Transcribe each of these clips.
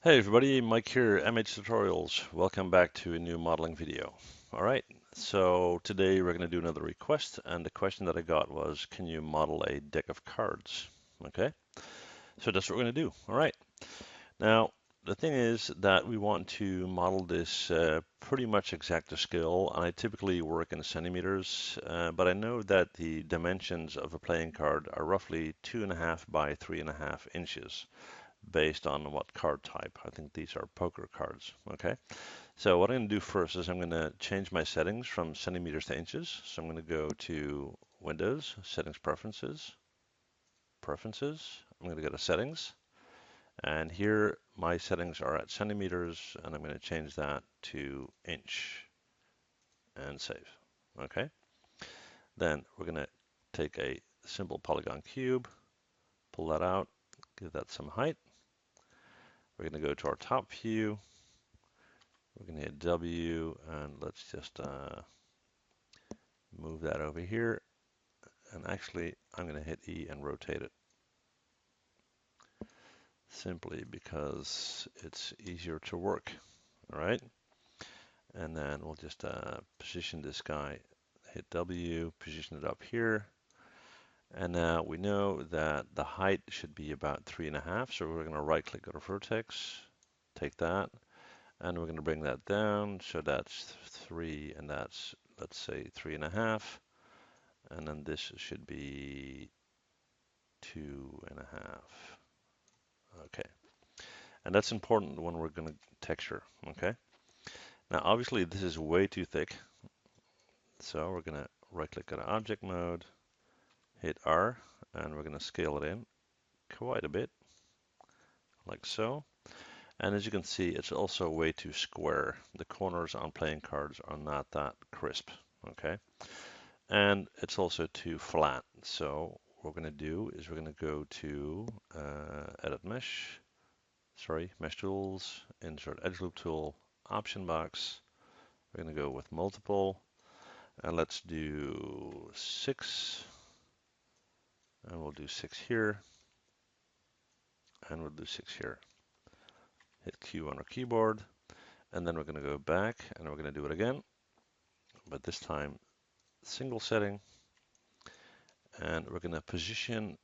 Hey everybody, Mike here, MH Tutorials. Welcome back to a new modeling video. All right, so today we're going to do another request, and the question that I got was, can you model a deck of cards? Okay, so that's what we're going to do. All right, now the thing is that we want to model this pretty much exact to scale, and I typically work in centimeters, but I know that the dimensions of a playing card are roughly 2.5 by 3.5 inches based on what card type. I think these are poker cards. Okay, so what I'm going to do first is I'm going to change my settings from centimeters to inches. So I'm going to go to Windows, Settings, Preferences. I'm going to go to Settings, and here my settings are at centimeters, and I'm going to change that to inch and save. Okay, then we're going to take a simple polygon cube, pull that out, give that some height. We're going to go to our top view. We're going to hit W, and let's just move that over here. And actually, I'm going to hit E and rotate it simply because it's easier to work. All right. And then we'll just position this guy, hit W, position it up here. And now we know that the height should be about 3.5. So we're going to right click on the vertex, take that, and we're going to bring that down. So that's 3, and that's, let's say, 3.5. And then this should be 2.5. Okay. And that's important when we're going to texture. Okay. Now, obviously, this is way too thick. So we're going to right click on object mode, hit R, and we're going to scale it in quite a bit, like so. And as you can see, it's also way too square. The corners on playing cards are not that crisp. Okay. And it's also too flat. So what we're going to do is we're going to go to Edit Mesh, Mesh Tools, Insert Edge Loop Tool, Option Box. We're going to go with Multiple, and let's do 6, and we'll do 6 here, and we'll do 6 here. Hit Q on our keyboard, and then we're going to go back, and we're going to do it again, but this time single setting, and we're going to position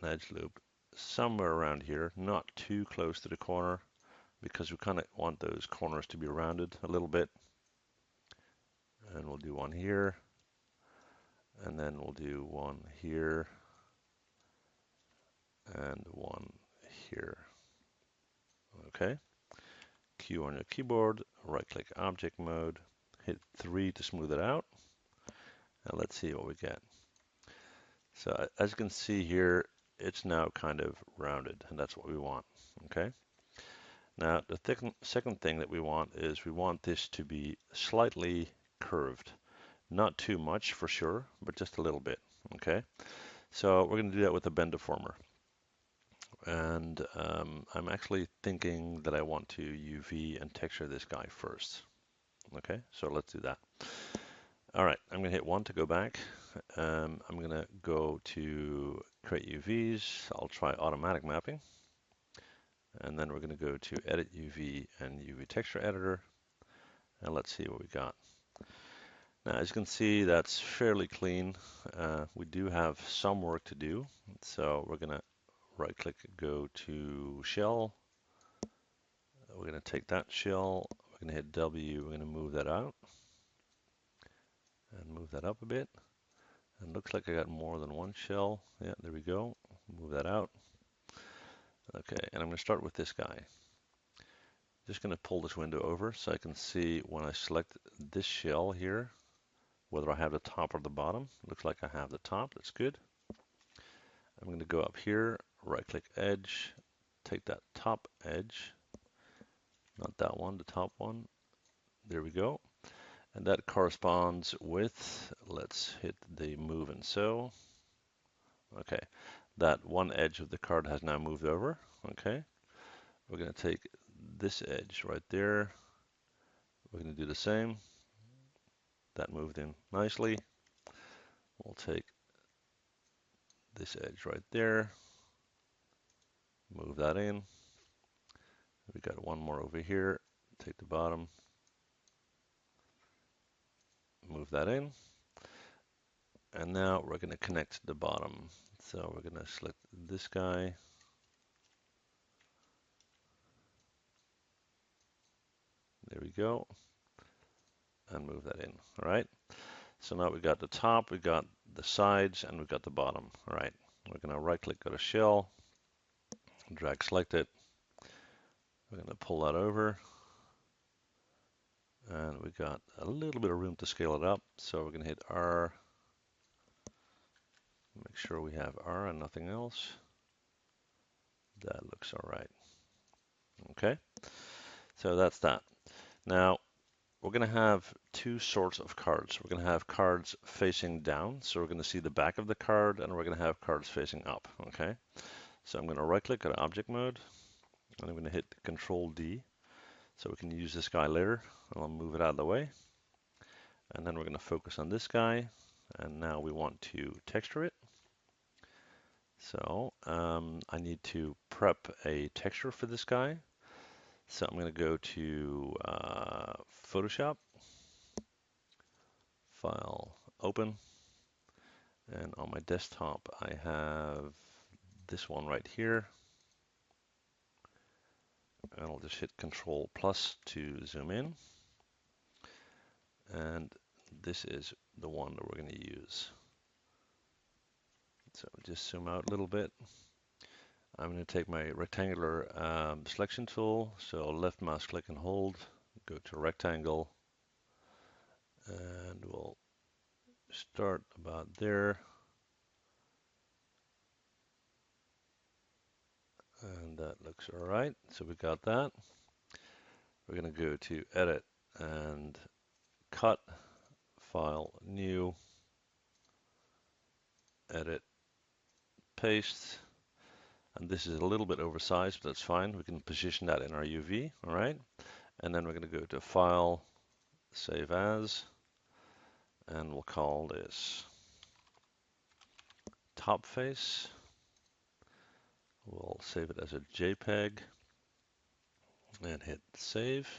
an edge loop somewhere around here, not too close to the corner, because we kind of want those corners to be rounded a little bit. And we'll do one here, and then we'll do one here, and one here. Okay. Q on your keyboard, right click object mode, hit 3 to smooth it out, and let's see what we get. So as you can see here, it's now kind of rounded, and that's what we want. Okay. Now the second thing that we want is we want this to be slightly curved. Not too much for sure, but just a little bit. Okay. So we're going to do that with a bend deformer. And I'm actually thinking that I want to UV and texture this guy first. Okay, so let's do that. All right, I'm going to hit 1 to go back. I'm going to go to create UVs. I'll try automatic mapping. And then we're going to go to edit UV and UV texture editor. And let's see what we got. Now, as you can see, that's fairly clean. We do have some work to do. So we're going to right click, go to shell. We're going to take that shell, we're going to hit W, we're going to move that out and move that up a bit. And looks like I got more than one shell. Yeah, there we go. Move that out. Okay, and I'm going to start with this guy. Just going to pull this window over so I can see when I select this shell here, whether I have the top or the bottom. Looks like I have the top, that's good. I'm going to go up here, right click edge, take that top edge, not that one, the top one. There we go. And that corresponds with, let's hit the move and so. Okay, that one edge of the card has now moved over. Okay, we're going to take this edge right there. We're going to do the same. That moved in nicely. We'll take this edge right there, move that in, We got one more over here. Take the bottom, move that in. And now we're going to connect the bottom. So we're going to select this guy. There we go. And move that in. All right. So now we got the top, we got the sides, and we got the bottom. All right. We're going to right click, go to shell, drag select it. We're going to pull that over. And we got a little bit of room to scale it up. So we're going to hit R. Make sure we have R and nothing else. That looks all right. Okay. So that's that. Now, we're going to have two sorts of cards. We're going to have cards facing down, so we're going to see the back of the card, and we're going to have cards facing up, okay? So I'm going to right click, go to object mode, and I'm going to hit Control D, so we can use this guy later. I'll move it out of the way, and then we're going to focus on this guy, and now we want to texture it. So I need to prep a texture for this guy. So I'm going to go to Photoshop, File, Open, and on my desktop I have this one right here, and I'll just hit Control plus to zoom in, and this is the one that we're going to use. So just zoom out a little bit. I'm going to take my rectangular selection tool, so left mouse click and hold, go to rectangle, and we'll start about there, and that looks all right. So we got that. We're going to go to edit and cut, file, new, edit, paste, and this is a little bit oversized, but that's fine. We can position that in our UV, all right? And then we're going to go to File, Save As, and we'll call this Top Face. We'll save it as a JPEG and hit Save.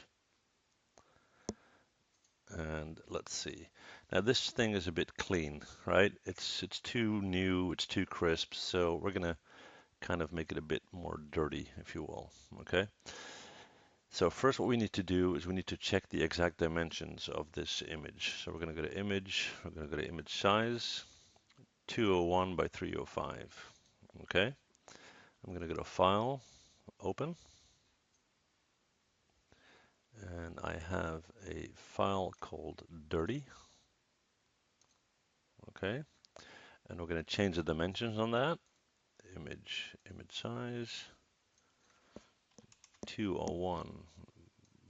And let's see. Now this thing is a bit clean, right? It's too new, it's too crisp, so we're going to kind of make it a bit more dirty, if you will, okay? So first what we need to do is we need to check the exact dimensions of this image. So we're going to go to Image, we're going to go to Image Size, 201 by 305, okay? I'm going to go to File, Open, and I have a file called Dirty, okay? And we're going to change the dimensions on that. Image size, 201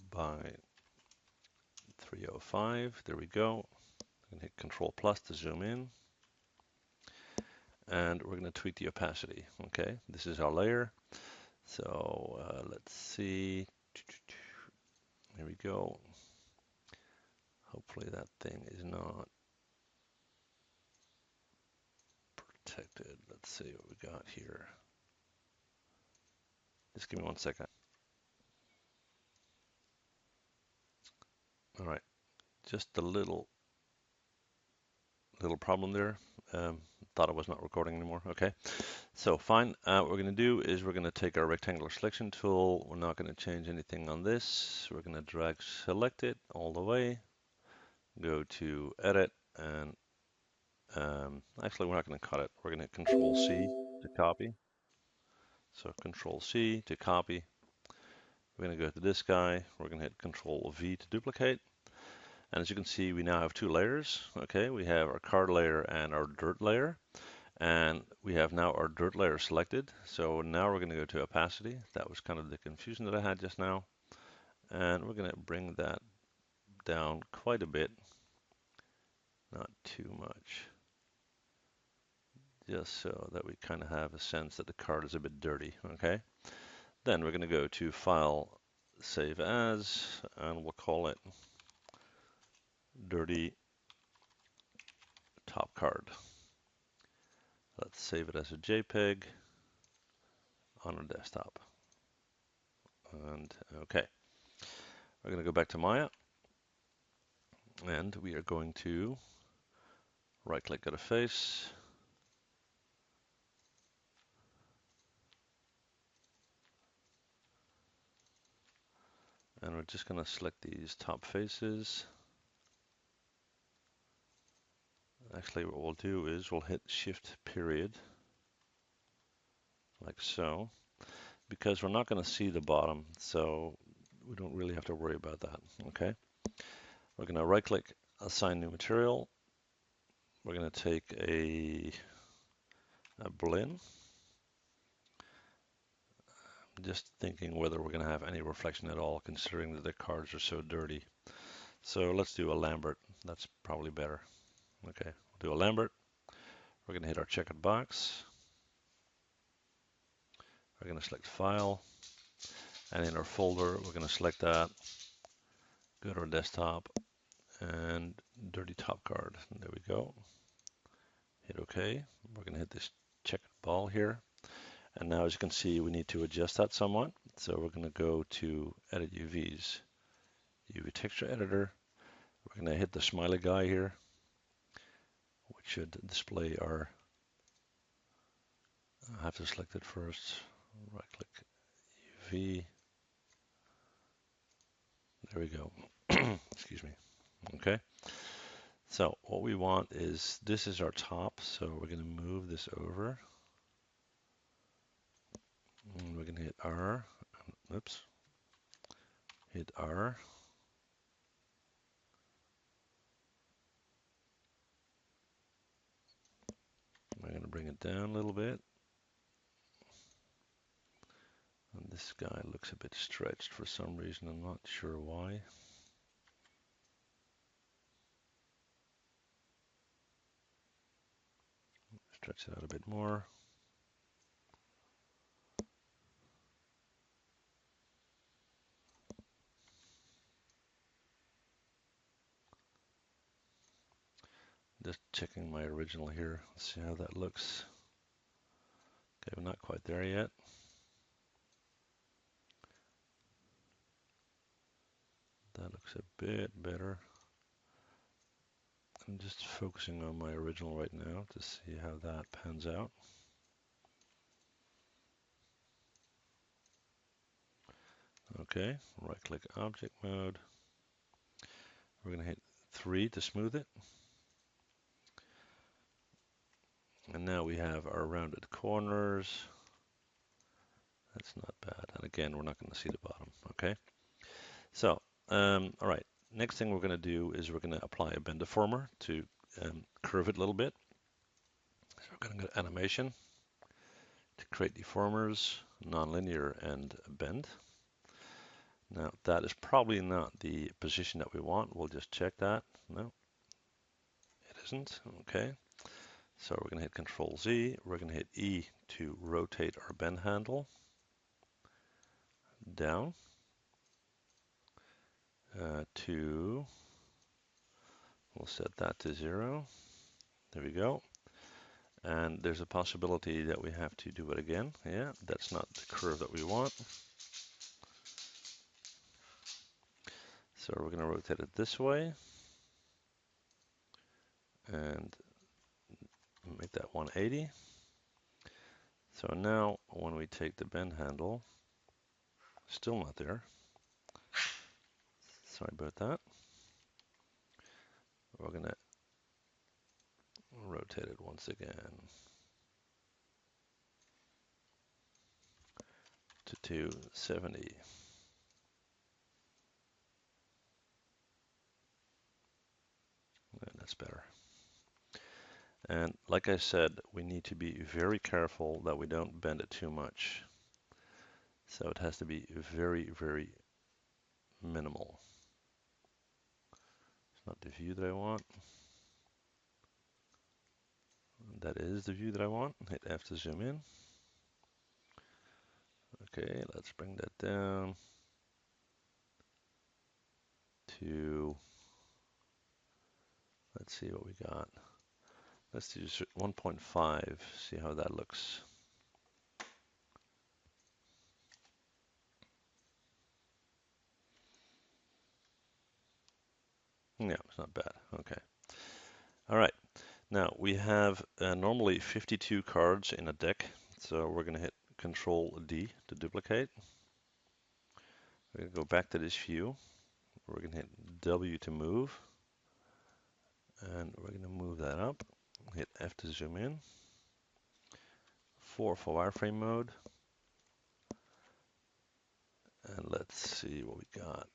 by 305. There we go. I'm going to hit Control plus to zoom in. And we're going to tweak the opacity. Okay, this is our layer. So let's see. Here we go. Hopefully that thing is not protected. Let's see what we got here. Just give me 1 second. All right, just a little problem there. Thought it was not recording anymore. Okay, so fine. What we're going to do is we're going to take our rectangular selection tool. We're not going to change anything on this. We're going to drag select it all the way. Go to edit, and actually we're not going to cut it. We're going to Control C to copy. So Control C to copy. We're going to go to this guy. We're going to hit Control V to duplicate. And as you can see, we now have two layers. Okay, we have our card layer and our dirt layer. And we have now our dirt layer selected. So now we're going to go to opacity. That was kind of the confusion that I had just now. And we're going to bring that down quite a bit. Not too much. Just so that we kind of have a sense that the card is a bit dirty. Okay. Then we're going to go to File, Save As, and we'll call it Dirty Top Card. Let's save it as a JPEG on our desktop. And okay, we're going to go back to Maya, and we are going to right-click at a face, and we're just going to select these top faces. Actually, what we'll do is we'll hit Shift period, like so, because we're not going to see the bottom, so we don't really have to worry about that. Okay, we're going to right-click, assign new material. We're going to take a blend. Just thinking whether we're going to have any reflection at all, considering that the cards are so dirty. So let's do a Lambert. That's probably better. Okay, we'll do a Lambert. We're going to hit our checkered box. We're going to select File, and in our folder, we're going to select that. Go to our desktop and dirty top card. There we go. Hit OK. We're going to hit this checkered ball here. And now, as you can see, we need to adjust that somewhat. So we're going to go to Edit UVs, UV Texture Editor. We're going to hit the smiley guy here, which should display our, I have to select it first, right click UV, there we go, excuse me, okay. So what we want is, this is our top, so we're going to move this over, and we're going to hit R, oops, hit R, we're going to bring it down a little bit. And this guy looks a bit stretched for some reason, I'm not sure why. Stretch it out a bit more. Just checking my original here, let's see how that looks. Okay, we're not quite there yet. That looks a bit better. I'm just focusing on my original right now to see how that pans out. Okay, right click object mode. We're going to hit 3 to smooth it. And now we have our rounded corners. That's not bad. And again, we're not going to see the bottom. Okay, so all right. Next thing we're going to do is we're going to apply a bend deformer to curve it a little bit. So we're going to go to animation to create deformers, nonlinear, and bend. Now that is probably not the position that we want. We'll just check that. No, it isn't. Okay. So we're going to hit Control Z. We're going to hit E to rotate our bend handle down to, we'll set that to 0. There we go. And there's a possibility that we have to do it again. Yeah, that's not the curve that we want. So we're going to rotate it this way and make that 180. So now when we take the bend handle, still not there. Sorry about that. We're going to rotate it once again to 270. And that's better. And like I said, we need to be very careful that we don't bend it too much. So it has to be very, very minimal. It's not the view that I want. That is the view that I want. Hit F to zoom in. Okay, let's bring that down to, let's see what we got. Let's do 1.5, see how that looks. Yeah, it's not bad. Okay. All right. Now we have normally 52 cards in a deck. So we're going to hit Control D to duplicate. We're going to go back to this view. We're going to hit W to move. And we're going to move that up. Hit F to zoom in. 4 for wireframe mode. And let's see what we got.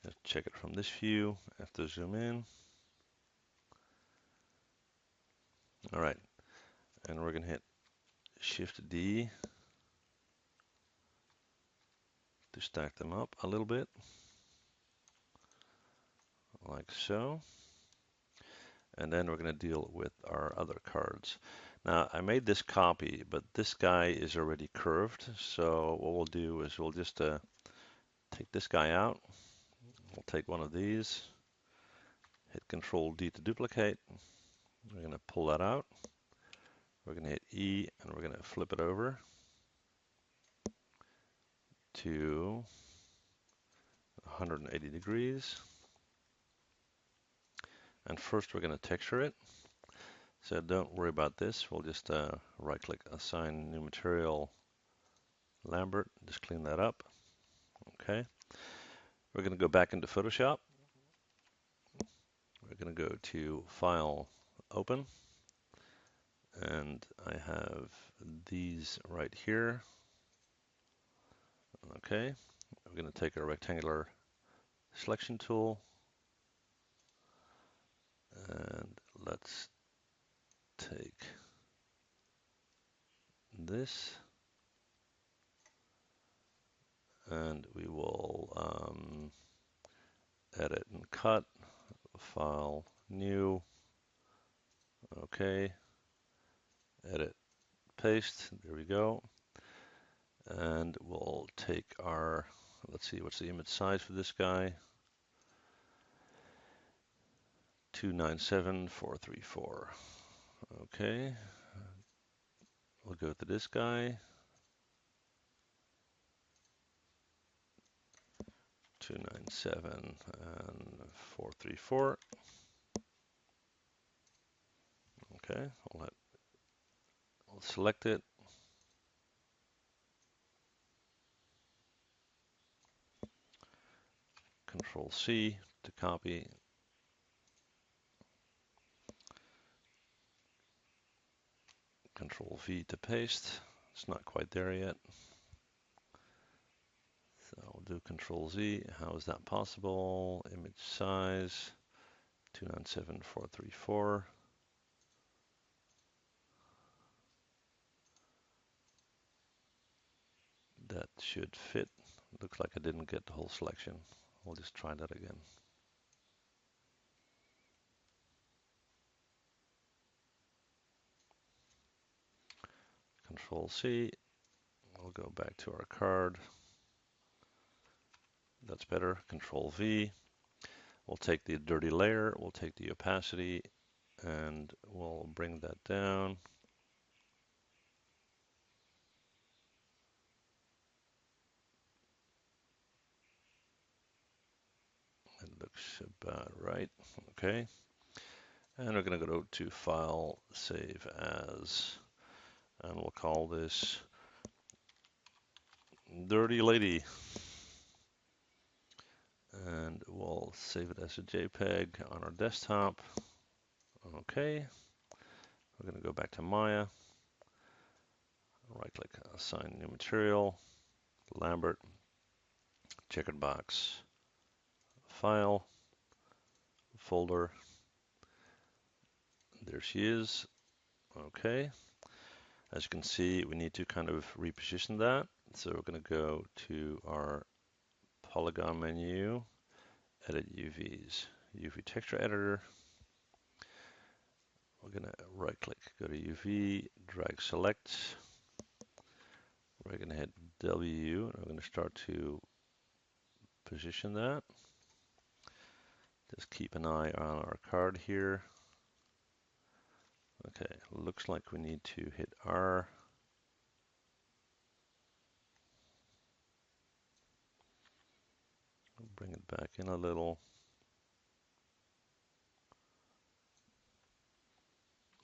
Let's check it from this view. F to zoom in. All right. And we're going to hit Shift D to stack them up a little bit. Like so. And then we're going to deal with our other cards. Now, I made this copy, but this guy is already curved. So what we'll do is we'll just take this guy out. We'll take one of these, hit Control D to duplicate. We're going to pull that out. We're going to hit E, and we're going to flip it over to 180 degrees. And first we're going to texture it. So don't worry about this. We'll just right-click, Assign New Material, Lambert. Just clean that up. Okay. We're going to go back into Photoshop. We're going to go to File, Open. And I have these right here. Okay. We're going to take our rectangular selection tool. And let's take this. And we will edit and cut, file, new, okay, edit, paste, there we go. And we'll take our, let's see, what's the image size for this guy? 297434. Okay, we'll go to this guy. 297 and 434. Okay, we'll select it. Control C to copy. Control V to paste. It's not quite there yet. So we'll do Control Z. How is that possible? Image size 297434. That should fit. Looks like I didn't get the whole selection. We'll just try that again. Control C. We'll go back to our card. That's better. Control V. We'll take the dirty layer. We'll take the opacity and we'll bring that down. It looks about right. Okay. And we're going to go to File, Save As, and we'll call this Dirty Lady. And we'll save it as a JPEG on our desktop. Okay. We're going to go back to Maya. Right-click, Assign New Material, Lambert, checkered box, File, Folder. There she is. Okay. As you can see, we need to kind of reposition that. So we're going to go to our polygon menu, edit UVs, UV texture editor. We're going to right click, go to UV, drag select. We're going to hit W, and we're going to start to position that. Just keep an eye on our card here. Okay, looks like we need to hit R bring it back in a little.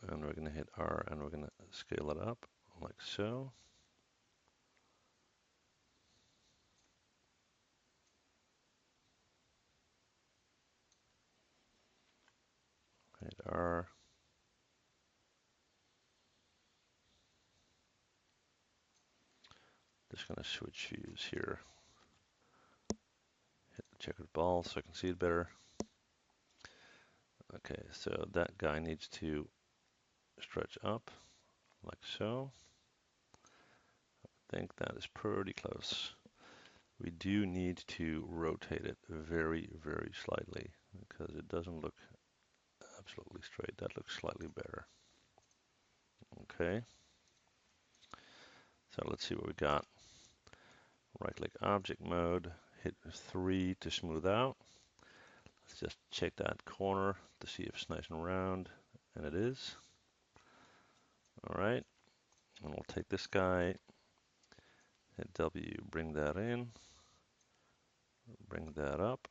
And we're going to hit R and we're going to scale it up like so. Hit R. Just going to switch views here. Hit the checkered ball so I can see it better. Okay, so that guy needs to stretch up like so. I think that is pretty close. We do need to rotate it very, very slightly because it doesn't look absolutely straight. That looks slightly better. Okay. So let's see what we got. Right click object mode, hit 3 to smooth out. Let's just check that corner to see if it's nice and round, and it is. All right, and we'll take this guy, hit W, bring that in, bring that up.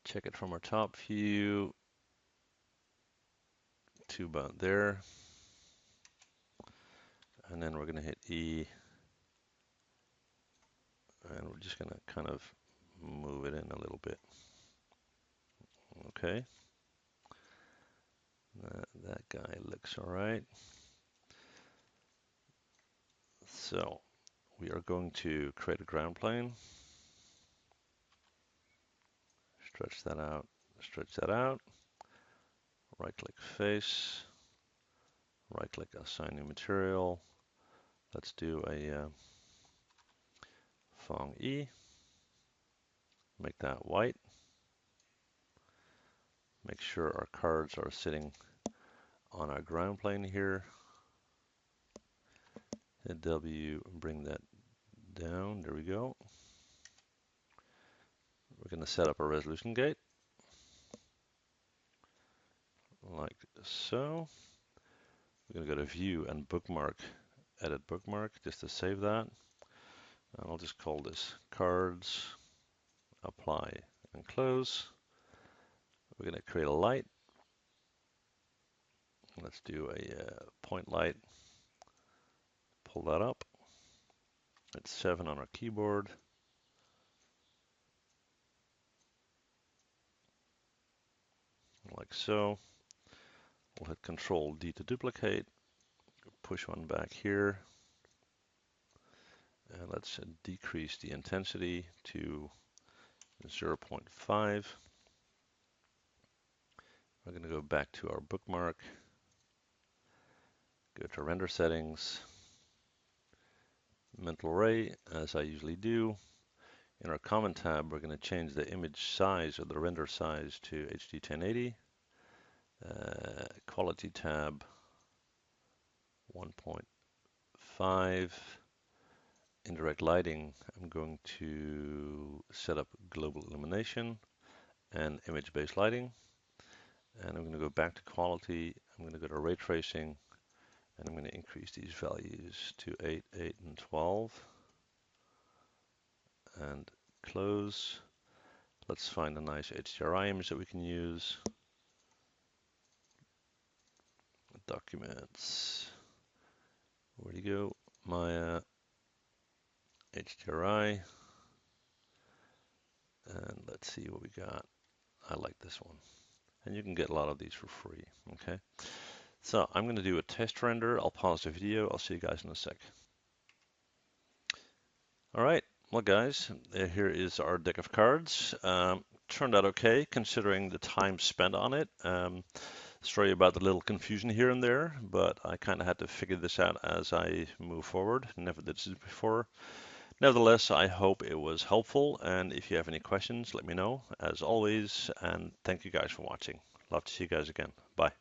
Check it from our top view, to about there. And then we're going to hit E, and we're just going to kind of move it in a little bit. Okay. That guy looks all right. So we are going to create a ground plane. Stretch that out, stretch that out. Right click face, right click assign new material. Let's do a Fong E. Make that white. Make sure our cards are sitting on our ground plane here. Hit W, bring that down. There we go. We're going to set up a resolution gate like so. We're going to go to view and bookmark, edit bookmark, just to save that. And I'll just call this cards, apply and close. We're going to create a light. Let's do a point light. Pull that up. It's 7 on our keyboard. Like so. We'll hit Control D to duplicate. Push one back here. And let's decrease the intensity to 0.5. We're going to go back to our bookmark. Go to render settings. Mental ray, as I usually do. In our comment tab, we're going to change the image size or the render size to HD 1080. Quality tab 1.5. Indirect lighting, I'm going to set up global illumination and image-based lighting. And I'm going to go back to quality. I'm going to go to ray tracing, and I'm going to increase these values to 8, 8, and 12. And close. Let's find a nice HDRI image that we can use. Documents. Where'd you go? My HDRI. And let's see what we got. I like this one. And you can get a lot of these for free. Okay. So I'm going to do a test render. I'll pause the video. I'll see you guys in a sec. All right. Well, guys, here is our deck of cards. Turned out okay, considering the time spent on it. Sorry about the little confusion here and there, but I kind of had to figure this out as I move forward. Never did this before. Nevertheless, I hope it was helpful, and if you have any questions, let me know, as always, and thank you guys for watching. Love to see you guys again. Bye.